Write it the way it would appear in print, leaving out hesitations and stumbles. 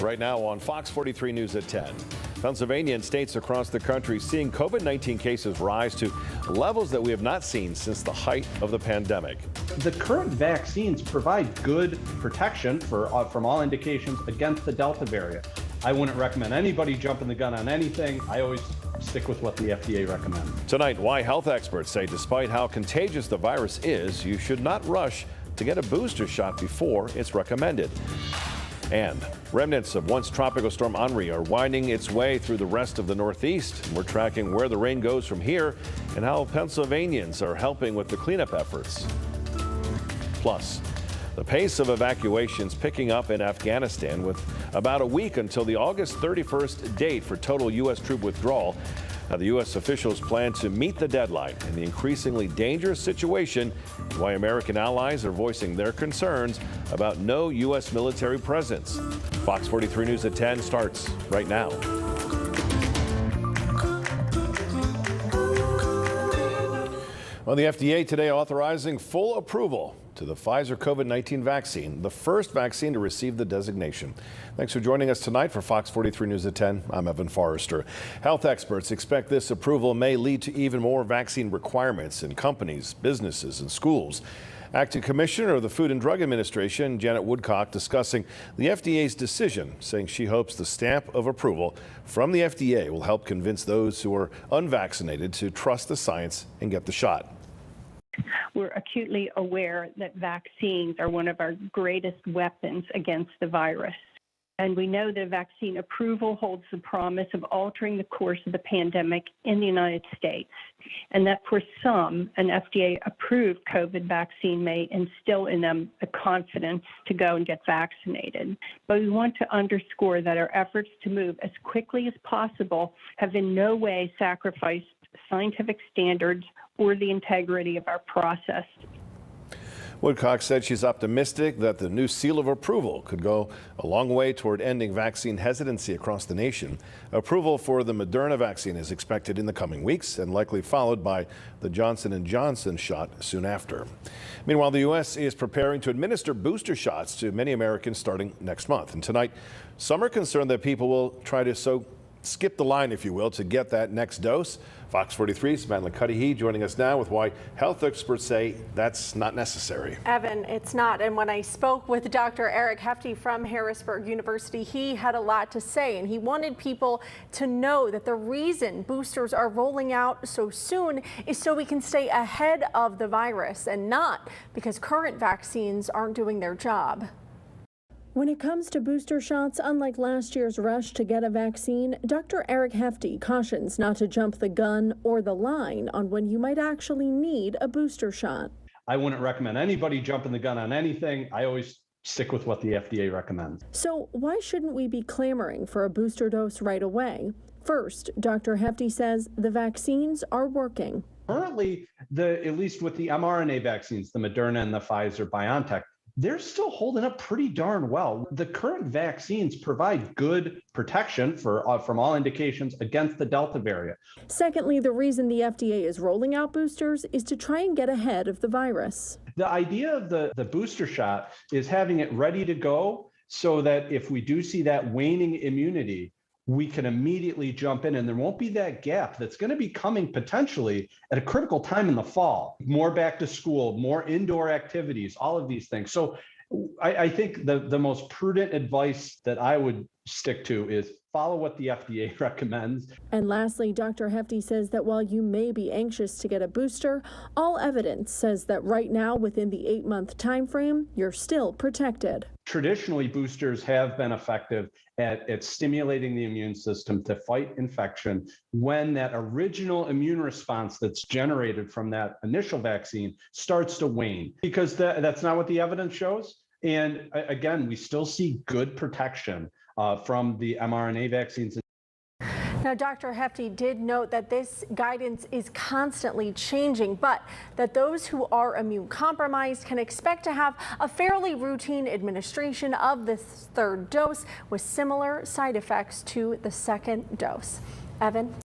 right now on Fox 43 News at 10. Pennsylvania and states across the country seeing COVID-19 cases rise to levels that we have not seen since the height of the pandemic. The current vaccines provide good protection from all indications against the Delta variant. I wouldn't recommend anybody jumping the gun on anything. I always stick with what the FDA recommends. Tonight, why health experts say despite how contagious the virus is, you should not rush to get a booster shot before it's recommended. And remnants of once tropical storm HENRI are winding its way through the rest of the Northeast. We're tracking where the rain goes from here and how Pennsylvanians are helping with the cleanup efforts. Plus, the pace of evacuations picking up in Afghanistan with about a week until the August 31st date for total U.S. troop withdrawal. Now, the U.S. officials plan to meet the deadline in the increasingly dangerous situation and why American allies are voicing their concerns about no U.S. military presence. Fox 43 News at 10 starts right now. Well, the FDA today authorizing full approval to the PFIZER COVID-19 vaccine, the first vaccine to receive the designation. Thanks for joining us tonight for Fox 43 News at 10. I'm Evan Forrester. Health experts expect this approval may lead to even more vaccine requirements in companies, businesses, and schools. Acting Commissioner of the Food and Drug Administration, Janet Woodcock, discussing the FDA's decision, saying she hopes the stamp of approval from the FDA will help convince those who are unvaccinated to trust the science and get the shot. We're acutely aware that vaccines are one of our greatest weapons against the virus. And we know that vaccine approval holds the promise of altering the course of the pandemic in the United States, and that for some, an FDA-approved COVID vaccine may instill in them the confidence to go and get vaccinated. But we want to underscore that our efforts to move as quickly as possible have in no way sacrificed scientific standards or the integrity of our process. Woodcock said she's optimistic that the new seal of approval could go a long way toward ending vaccine hesitancy across the nation. Approval for the Moderna vaccine is expected in the coming weeks and likely followed by the Johnson & Johnson shot soon after. Meanwhile, the U.S. is preparing to administer booster shots to many Americans starting next month. And tonight, some are concerned that people will try to skip the line, if you will, to get that next dose. Fox 43's Madeline Cudahy joining us now with why health experts say that's not necessary. Evan, it's not. And when I spoke with Dr. Eric Hefty from Harrisburg University, he had a lot to say, and he wanted people to know that the reason boosters are rolling out so soon is so we can stay ahead of the virus and not because current vaccines aren't doing their job. When it comes to booster shots, unlike last year's rush to get a vaccine, Dr. Eric Hefty cautions not to jump the gun or the line on when you might actually need a booster shot. I wouldn't recommend anybody jumping the gun on anything. I always stick with what the FDA recommends. So why shouldn't we be clamoring for a booster dose right away? First, Dr. Hefty says the vaccines are working. Currently, at least with the mRNA vaccines, the Moderna and the Pfizer BioNTech, they're still holding up pretty darn well. The current vaccines provide good protection from all indications against the Delta variant. Secondly, the reason the FDA is rolling out boosters is to try and get ahead of the virus. The idea of the booster shot is having it ready to go so that if we do see that waning immunity, we can immediately jump in and there won't be that gap that's going to be coming potentially at a critical time in the fall. More back to school, more indoor activities, all of these things. So I think the most prudent advice that I would stick to is follow what the FDA recommends. And lastly, Dr. Hefty says that while you may be anxious to get a booster, all evidence says that right now within the 8-month time frame, you're still protected. Traditionally, boosters have been effective at stimulating the immune system to fight infection when that original immune response that's generated from that initial vaccine starts to wane, because that's not what the evidence shows. And again, we still see good protection from the mRNA vaccines. Now, Dr. Hefty did note that this guidance is constantly changing, but that those who are immune compromised can expect to have a fairly routine administration of this third dose with similar side effects to the second dose. Evan?